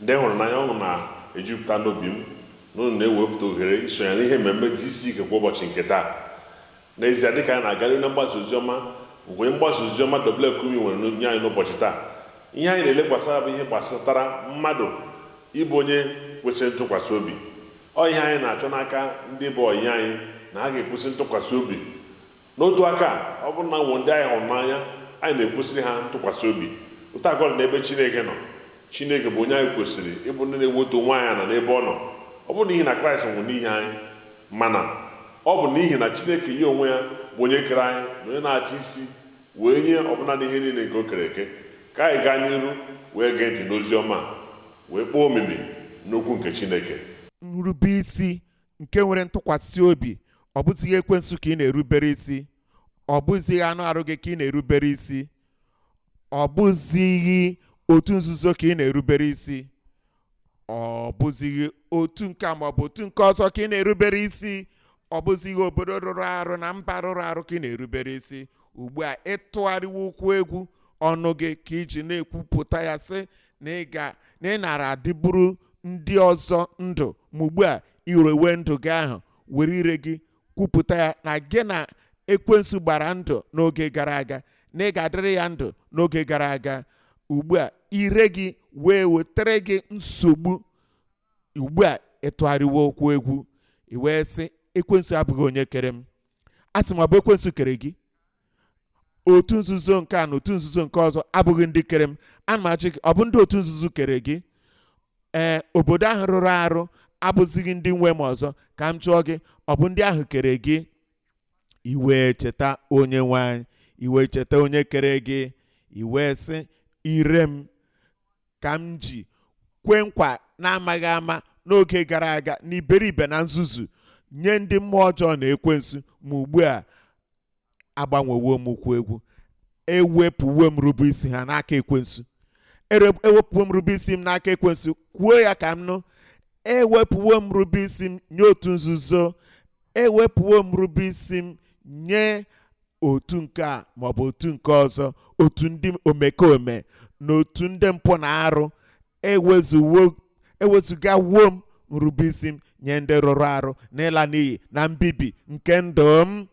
ndị hụrụ n'anya ọṅụ na-ejupụta n'obi m n'ụlọ na-ewepụta ohere isonye n'ihe mmemme GCK kwa ụbọchị nke taa. N'ezie, dịka anyị na-aga na mgbasa oziọma nke mgbasa oziọma Kumuyi nwere nye anyị n'ụbọchị taa, ihe anyị na-elekwasị bụ ihe gbasatara mmadụ ịbụ onye kwesịrị ntụkwasị obi. Ọ ihe anyị na-achọ n'aka ndị bụ ọyị anyị na ha ga-ekwesị ntụkwasị obi. N'otu aka, ọ bụrụ na nwụ ndị anyị hụrụ n'anya, anyị na-ekwesịrị ha ntụkwasị obi. Otu aka ọ dị n'ebe Chineke nọ. Chineke bụ onye anyị kwesịrị ịbụ ndị na-ewetu onwe anyị na n'ebe ọ nọ. Ọ bụ n'ihi na Kraịst nwụrụ n'ihi anyị, mana ọ bụ n'ihi na Chineke ya onwe ya bụ onye kere anyị na onye na-achị isi wee nye ọbụla n'ihe niile nke o kere eke. Ka anyị gaa n'iru wee gee ntị n'ozi ọma wee kpọọ omimi n'okwu nke Chineke. Nrube isi nke nwere ntụkwasị obi, ọ bụzighị ekwensu ka ị na-erubere isi, ọ bụzighị anụ arụ gị ka ị na-erubere isi, ọ bụzighị otu nzuzo ka ị na-erubere isi, ọ bụzighị otu nke ma ọ bụ otu nke ọzọ ka ị na-erubere isi, ọ bụzighị obodo rụrụ arụ na mba rụrụ arụ ka ị na-erubere isi. Ugbu a ịtụgharịwa ụkwụ egwu ọnụ gị ka iji na-ekwupụta ya sị na ị nara adịburu ndị ọzọ ndụ, ma ugbu a irewe ndụ gị ahụ were ire gị kwupụta ya na gị na ekwensu gbara ndụ n'oge gara aga, na ị ga-adịrị ya ndụ n'oge gara aga. Ugbu a ire gị wee wetara gị nsogbu. Ugbu a ịtụgharịwa okwu egwu i wee sị ekwensu abụghị onye kere m. Asị m ọ bụ ekwensu kere gị? Otu nzuzo nke a na otu nzuzo nke ọzọ abụghị ndị kere m. Ana m ajụ gị, ọ bụ ndị otu nzuzo kere gị? Obodo ahụ rụrụ arụ abụzighị ndị nwe m ọzọ. Ka m jụọ gị, ọ bụ ndị ahụ kere gị? Iwe cheta onye nwanyị, iwe cheta onye kere gị, iwe sị ire m ka m ji kwe nkwa na-amaghị ama n'oge gara aga n'iberibe na nzuzu nye ndị mmụọ ọjọọ na ekwensu, ma ugbu a agbanwewo m ụkwụ egwu, ewepụwo m rube isi ha n'aka ekwensu. Ewepụwo m rube isi m n'aka ekwensu. Kwuo ya ka m nụ. Ewepụwo m rube isi m nye otu nzuzo, ewepụwo m rube isi m nye otu nke a maọbụ otu nke ọzọ, otu ndị omekome na otu ndị mpụ na arụ. Ewezugawo m nrube isi m nye ndị rụrụ arụ na ịla n'iyi na mbibi nke ndụ m.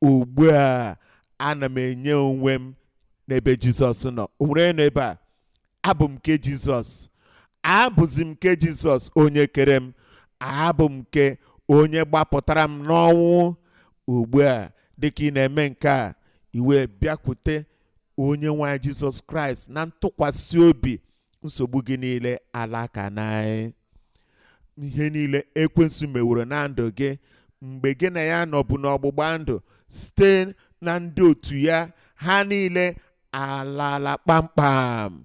Ugbu a ana m enye onwe m n'ebe Jizọs nọ. O nwere n'ebe a, abụ m nke Jizọs, abụzi m nke Jizọs onye kere m, abụ m nke onye gbapụtara m n'ọnwụ. Ugbu a dịka ị na-eme nke a, iwe bịakwute onye nwe Jizọs Kraịst na ntụkwasị obi. Nsogbu gị niile alaka n'anyị. Ihe niile ekwensu meworo na ndụ gị mgbe gị na ya nọbụ n'ọgbụgba ndụ site na ndị otu ya, ha niile alala kpamkpam.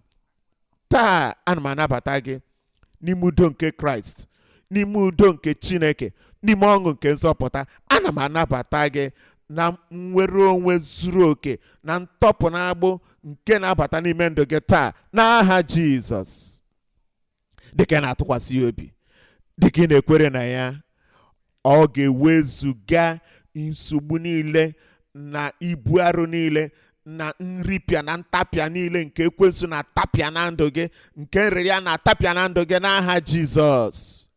Taa ana m anabata gị n'ime udo nke Kraịst, n'ime udo nke Chineke, n'ime ọṅụ nke nzọpụta. Ana m anabata gị na nnwere onwe zuru oke na ntọpụ na agbụ nke na-abata n'ime ndụ gị taa n'aha Jizọs. Dịka ị na-atụkwasị ya obi, dịka ị na-ekwere na ya, ọ ga-ewezuga nsogbu niile na ibu arụ niile na nripịa na ntapịa niile nke ekwensu na-atapịa na ndụ gị, nke nrịrịa na-atapịa na ndụ gị n'aha Jizọs.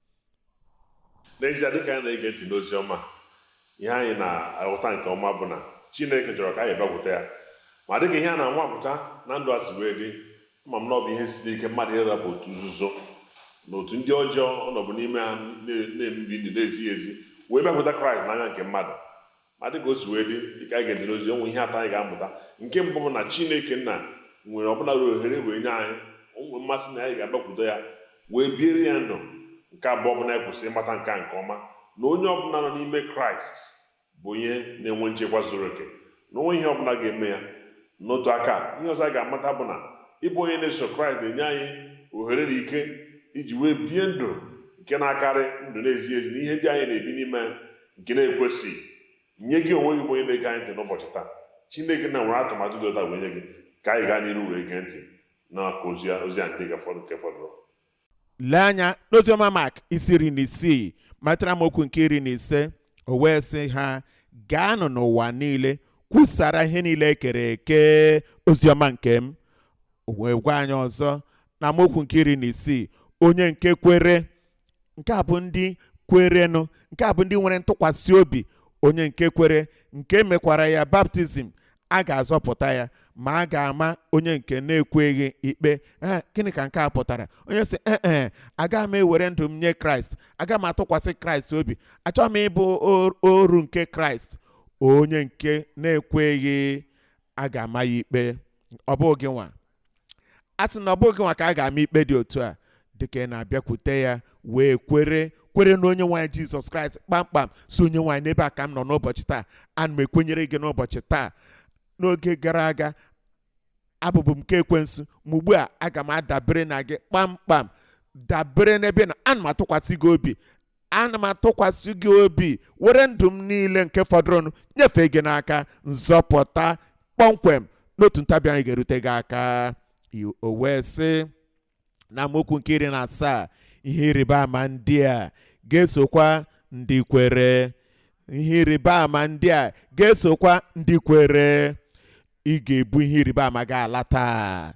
N'ezie, dịka anyị na-ege ntị n'ozi ọma, ihe anyị na-aghọta nke ọma bụ na Chineke chọrọ ka anyị bịakwute ya. Ma dịka ihe a na-anwapụta na ndụ asị wee dị, ma m na ọ bụ ihe siri ike mmadụ ịrapụ otu nzuzo na otu ndị ọjọọ ọnọbụ n'ime ha na-emebi ndụ na-ezighị ezi wee bịakwute Kraịst n'anya nke mmadụ. Ma dịka o si wee dị, dịka anyị ga-ede n'ozi, onwe ihe atọ anyị ga-amụta. Nke mbụ bụ na Chineke nna nwere ọbụla ohere wee nye anyị onwe mmasị na anyị ga-abịakwute ya wee biere ya ndụ. Nke abụọ bụ na anyị kwụsịrị ịmata nke ọma na onye ọbụla nọ n'ime Kraịst bụ onye na-enwe nchekwa zuru oke, na onwe ihe ọbụla ga-eme ya. N'otu aka, ihe ọzọ anyị ga-amata bụ na ịbụ onye na-eso Kraịst na-enye anyị ohere na ike iji wee bie ndụ nke na-akarị ndụ na-ezighị ezi na ihe ndị anyị na-ebi n'ime nke na-ekwesịghị. Nye gị onwe gị bụ onye na-ege anyị ntị n'ụbọchị taa. Chineke na nwere atụmatụ dị ụta wee nye gị ka anyị gaa n'iru wee gee ntị na ozi a ndị nke fọdụrụ. Lee anya n'oziọma Mak isi 16 matara m okwu nke 15. O wee sị ha, gaanụ n'ụwa niile kwusara ihe niile ekere eke oziọma nke m. O wee gwa anyị ọzọ na amaokwu nke 16, onye nke kwere. Nke a bụ ndị kwerenụ, nke a bụ ndị nwere ntụkwasị obi. Onye nke kwere, nke mekwara ya baptizim, a ga-azọpụta ya, ma a ga-ama onye nke na-ekweghị ikpe. Gịnị ka nke a pụtara? Onye sị aga m ewere ndụ m nye Kraịst, aga m atụkwasị Kraịst obi, achọghị m ịbụ oru nke Kraịst. Onye nke na-ekweghị, a ga-ama ya ikpe. Ọ bụghị nwa, a sị na ọ bụghị nwa ka a ga-ama ikpe dị otu a, dịka ị na-abịakwute ya wee kwere na onye nwaanyị Jizọs Kraịst kpamkpam. So onye nwaanyị, n'ebe a ka m nọ n'ụbọchị taa. Ana m ekwenyere gị n'ụbọchị taa. N'oge gara aga abụbụ m nke ekwensu, ma ugbu a aga m adabere na gị kpamkpam, dabere n'ebe na ana m atụkwasị gị obi. Ana m atụkwasị gị obi, were ndụ m niile nke fọdụrụnụ nyefee gị n'aka. Nzọpụta kpọmkwem n'otu ntabi anyị ga-erute gị aka. O wee sị na amaokwu nke 17, ihe ịrịba ama ndị a ga-esokwa ndị kwere. Ihe ịrịba ama ndị a ga-esokwa ndị kwere. Ị ga-ebu ihe ịrịba ama gị ala taa.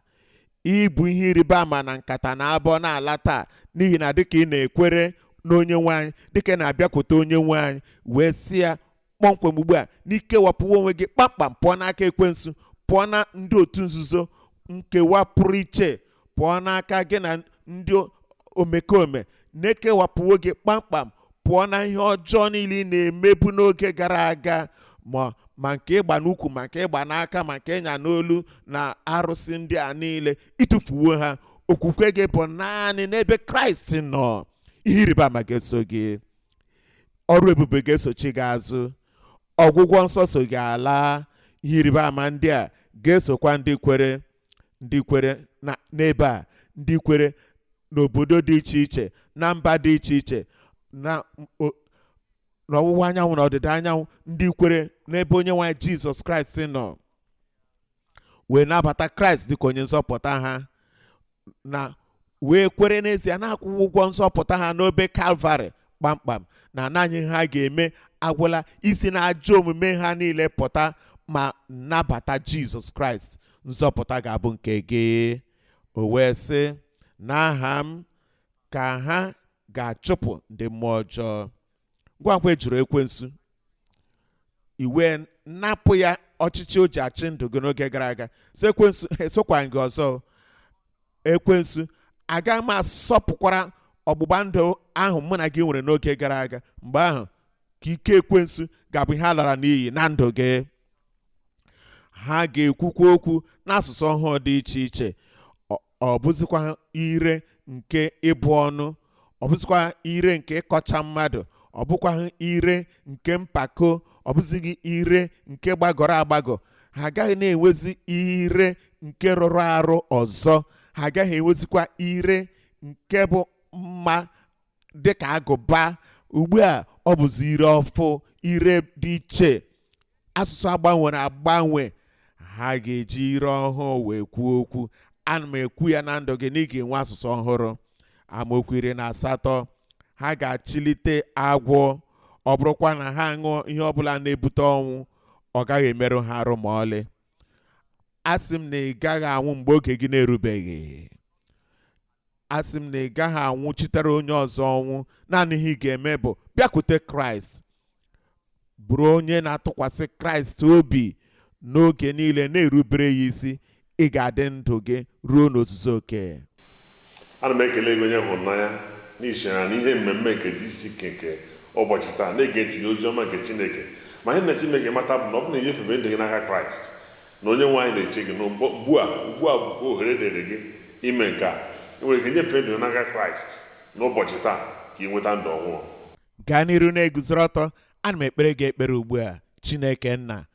Ibu ihe ịrịba ama na nkata na abọ na-ala taa, n'ihi na dịka ị na-ekwere n'onye nwaanyị, dịka ị na-abịakwute onye nwaanyị, wee sị ya kpọmkwem ugbu a n'ike wapụwa onwe gị kpamkpam pụọ n'aka ekwensu, pụọ na ndị otu nzuzo, nkewa pụrụ iche, pụọ n'aka gị na ndị omekome, na-ekewapụwo gị kpamkpam pụọ na ihe ọjọọ niile ị na-emebu n'oge gara aga, ma nke ịgba n'ukwu, ma nke ịgba n'aka, ma nke ịnya n'olu na arụsị ndị a niile. Ịtụfuwo ha. Okwukwe gị bụ naanị n'ebe Kraịst nọ. Ihe ịrịba ama ga-eso gị. Ọrụ ebube ga-esochi gị azụ. Ọgwụgwọ nsọ so gị ala. Ihe ịrịba ama ndị a ga-esokwa ndị kwere. Ndị kwere n'ebe a, ndị kwere n'obodo dị iche iche, na mba dị iche iche, n'ọwụwa anyanwụ na ọdịda anyanwụ, ndị kwere n'ebe onye nwaanyị Jizọs Kraịst nọ, wee nabata Kraịst dịka onye nzọpụta ha, na wee kwere n'ezie na-akwụ ụgwọ nzọpụta ha n'obe Kalvarị kpamkpam, na naanị ha ga-eme agwụla isi na ajọ omume ha niile pụta ma nabata Jizọs Kraịst. Nzọpụta ga-abụ nke gị. O wee sị, n'aha m ka ha ga-achụpụ ndị mmụọ ọjọọ. Ngwa ngwa ejuru ekwensu, iwe napụ ya ọchịchị o ji achị ndụ gị n'oge gara aga. Sị ekwensu, esokwa gị ọzọ. Ekwensu, aga m asọpụkwara ọgbụgba ndụ ahụ mụ na gị nwere n'oge gara aga. Mgbe ahụ ka ike ekwensu ga-abụ ihe a lara n'iyi na ndụ gị. Ha ga-ekwukwa okwu n'asụsụ ọhụụ dị iche iche. Ọ bụzikwa ire nke ịbụ ọnụ, ọ bụzikwa ire nke ịkọcha mmadụ, ọ bụkwa ire nke mpako, ọ bụzighị ire nke gbagọrọ agbagọ. Ha agaghị na-enwezi ire nke rụrụ arụ ọzọ. Ha agaghị enwezikwa ire nke bụ mma dịka agụba. Ugbu a ọ bụzi ire ọfụ, ire dị iche. Asụsụ agbanwere agbanwe. Ha ga-eji ire ọhụụ wee kwuo okwu. Ana m ekwu ya na ndụ gị na ị ga-enwe asụsụ ọhụrụ. Amaokwu 18, ha ga-achịlite agwọ. Ọ bụrụkwa na ha ṅụọ ihe ọbụla na-ebute ọnwụ, ọ gaghị emerụ ha arụ ma ọlị. Asị m na ị gaghị anwụ mgbe oge gị na-erubeghị. Asị m na ị gaghị anwụ chitere onye ọzọ ọnwụ. Naanị ihe ị ga-eme bụ bịakwute Kraịst. Bụrụ onye na-atụkwasị Kraịst obi n'oge niile, na-erubere ya isi. Ị ga-adị ndụ gị ruo n'ozuzu oke. Ana m ekele gị onye hụrụ n'anya n'ihi na n'ihe mmemme nke GCK nke ụbọchị taa na-ege ntị ozi ọma nke Chineke. Ma ihe na Chineke mata bụ na ọ bụ na inyefebe ndụ gị n'aka Kraịst, na onye nwaanyị na-eche gị ugbu a bụkwa ohere dịrị gị ime nke a. Ị nwere ike nyefee ndụ n'aka Kraịst n'ụbọchị taa ka ị nweta ndụ ọhụụ. Gaa n'iru na-eguzoro ọtọ. Ana m ekpere gị ekpere ugbu a. Chineke nna,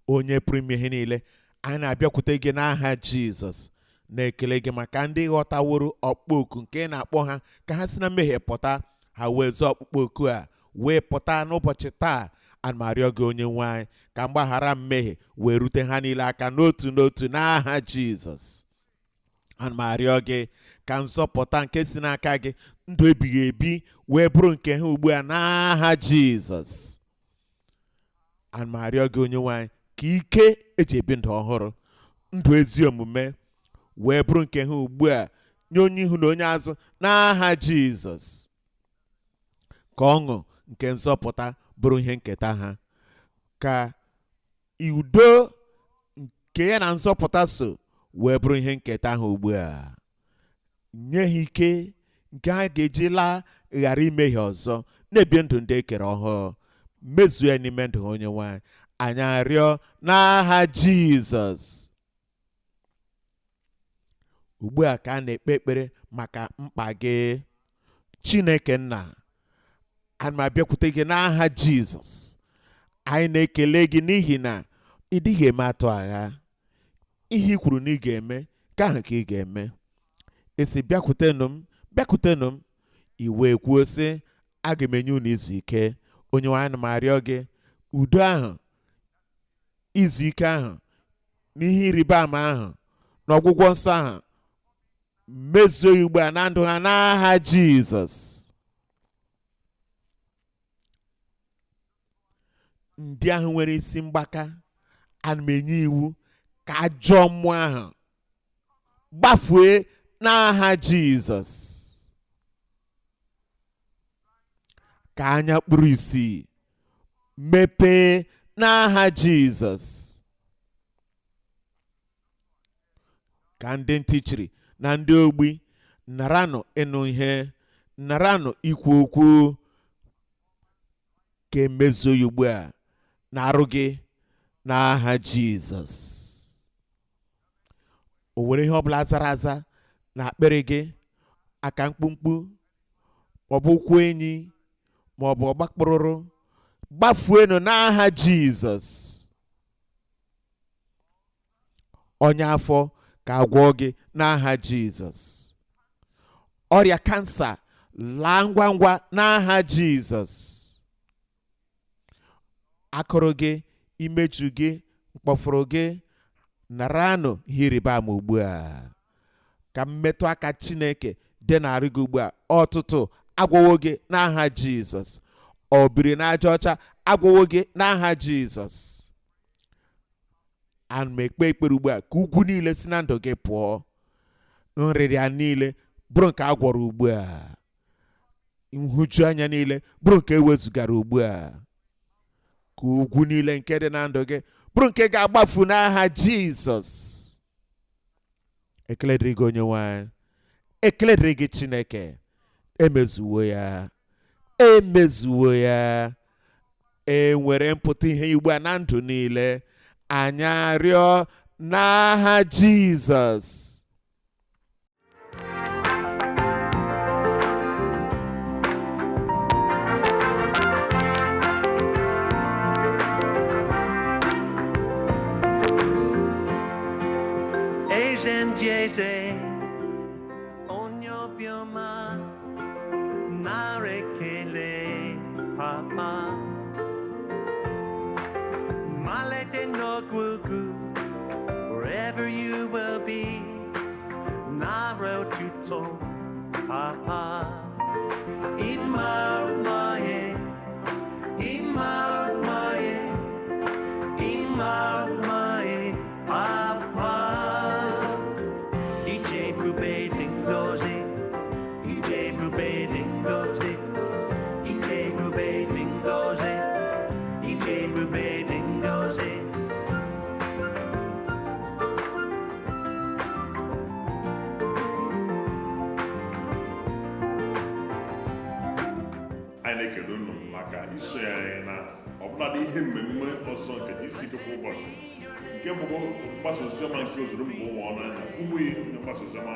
onye pụrụ ime ihe niile, anyị na-abịakwute gị n'aha Jizọs, na-ekele gị maka ndị ghọtaworo ọkpụkpọ oku nke na-akpọ ha ka ha si na mmehie pụta, ha wee zọọ ọkpụkpọ oku a wee pụta n'ụbọchị taa. Ana m arịọ gị onye nwaanyị ka mgbaghara mmehie wee rute ha niile aka n'otu n'otu n'aha Jizọs. Ana m arịọ gị ka nzọpụta nke si n'aka gị, ndụ ebighị ebi, wee bụrụ nke ha ugbu a n'aha Jizọs. Ana m arịọ gị onye nwaanyị ka ike eji ebi ndụ ọhụrụ, ndụ ezi omume, wee bụrụ nke ha ugbu a nye onye ihu na onye azụ n'aha Jizọs. Ka ọṅụ nke nzọpụta bụrụ ihe nketa ha. Ka udo nke ya na nzọpụta so wee bụrụ ihe nketa ha ugbu a. Nye ha ike nke ha ga-eji laa ghara imehie ọzọ, na-ebi ndụ ndị ekere ọhụụ. Mezuo ya n'ime ndụ ha Onyenwe anyị. Anyị arịọ n'aha Jizọs. Ugbu a ka a na-ekpe ekpere maka mkpa gị. Chineke Nna, ana m abịakwute gị n'aha Jizọs. Anyị na-ekele gị n'ihi na ị dịghị eme atụ agha. Ihe i kwuru na ị ga-eme ka ahụ ka ị ga-eme. Esi bịakwutenụ m, bịakwutenụ m, i wee kwuo sị, aga m enye unu izu ike. Onyenwe anyị, na m arịọ gị udo ahụ, izu ike ahụ, n'ihe ịrịba ama ahụ, na ọgwụgwọ nsọ ahụ, mezuo ya ugbu a na ndụ ha n'aha Jizọs. Ndị ahụ nwere isi mgbaka, ana m enye iwu ka ajọ mmụọ ahụ gbafue n'aha Jizọs. Ka anya kpuru ìsì mepee n'aha Jizọs. Ka ndị ntị chiri na ndị ogbi naranụ ịnụ ihe, naranụ ikwu okwu. Ka emezuo ya ugbu a na-arụ gị n'aha Jizọs. O nwere ihe ọbụla zara aza na akpịrị gị, aka mkpumkpu, maọbụ ụkwụ enyi, maọbụ ọgbakpụrụrụ, gbafuenụ n'aha Jizọs. Ọnya afọ ka agwọ gị n'aha Jizọs. Ọrịa kansa laa ngwa ngwa n'aha Jizọs. Akụrụ gị, imeju gị, mkpọfụrụ gị, naranụ ihe ịrịba ama ugbu a. Ka mmetụ aka Chineke dị n'arụ gị ugbu a. Ọtụtụ agwọwo gị n'aha Jizọs. Obiri na aja ọcha agwọwo gị n'aha Jizọs. Ana m ekpe ekpere ugbu a ka ugwu niile si na ndụ gị pụọ. Nrịrịa niile bụrụ nke agwọrọ ugbu a. Nhụju anya niile bụrụ nke ewezugara ugbu a. Ka ugwu niile nke dị na ndụ gị bụrụ nke ga-agbafu n'aha Jizọs. Ekele dịrị gị Onyenwe anyị. Ekele dịrị gị Chineke. Emezuwo ya. Emezuwo ya. Enwere mpụta ihe ugbu a na ndụ niile. Anyị arịọ n'aha Jizọs. Jeze onye obiọma nara ekele papa malite n'ọgwụgwụ wherever you will be nara otuto papa ịmara mma ya ịmara mma ya ịmara mma ya papa anyị na-ekele unu maka iso anyị na ọbụladị ihe mmemme ọzọ nke GCK kwa ụbọchị, nke bụ mgbasa oziọma nke ozuru mba ụwa ọnụ anya Kumuyi onye mgbasa oziọma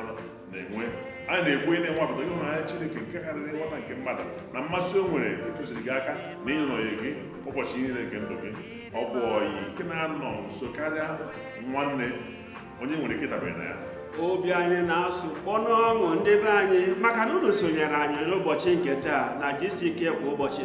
na-enwe. Anyị na-ekwu ị na-enwapụta ịhụnanya Chineke nke karịrị nghọta nke mmadụ na mmasị o nwere ịtụziri gị aka na ịnọnye gị ụbọchị niile nke ndụ gị. Ọ bụ ọyị nke na-anọ nso karịa nwanne onye nwere ike dabere na ya. Obi anyị na-asụ kpọnụ ọṅụ ndị be anyị maka na unu sonyere anyị n'ụbọchị nke taa na GCK kwa ụbọchị.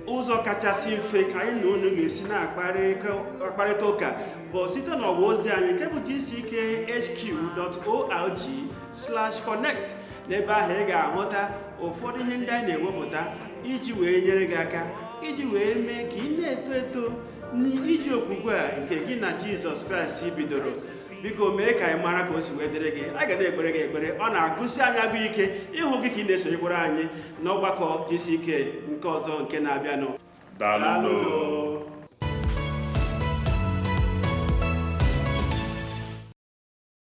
Ụzọ kachasị mfe anyị na unu ga-esi na-akparịta ụka bụ site n'ọwa ozi anyị nke bụ gckhq.org/connect. N'ebe ahụ ị ga-ahụta ụfọdụ ihe ndị anyị na-ewepụta iji wee nyere gị aka, iji wee mee ka ị na-eto eto n'iji okwukwe a nke gị na Jizọs Kraịst bidoro. biko mee ka anyị mara ka o si wee dịrị gị. A ga na-ekpere gị ekpere, ọ na-agụsi anyị agụ ike ịhụ gị ka ị na-esonyekwara anyị n'ọgbakọ GCK nke ọzọ nke na-abịanụ. Daalụ.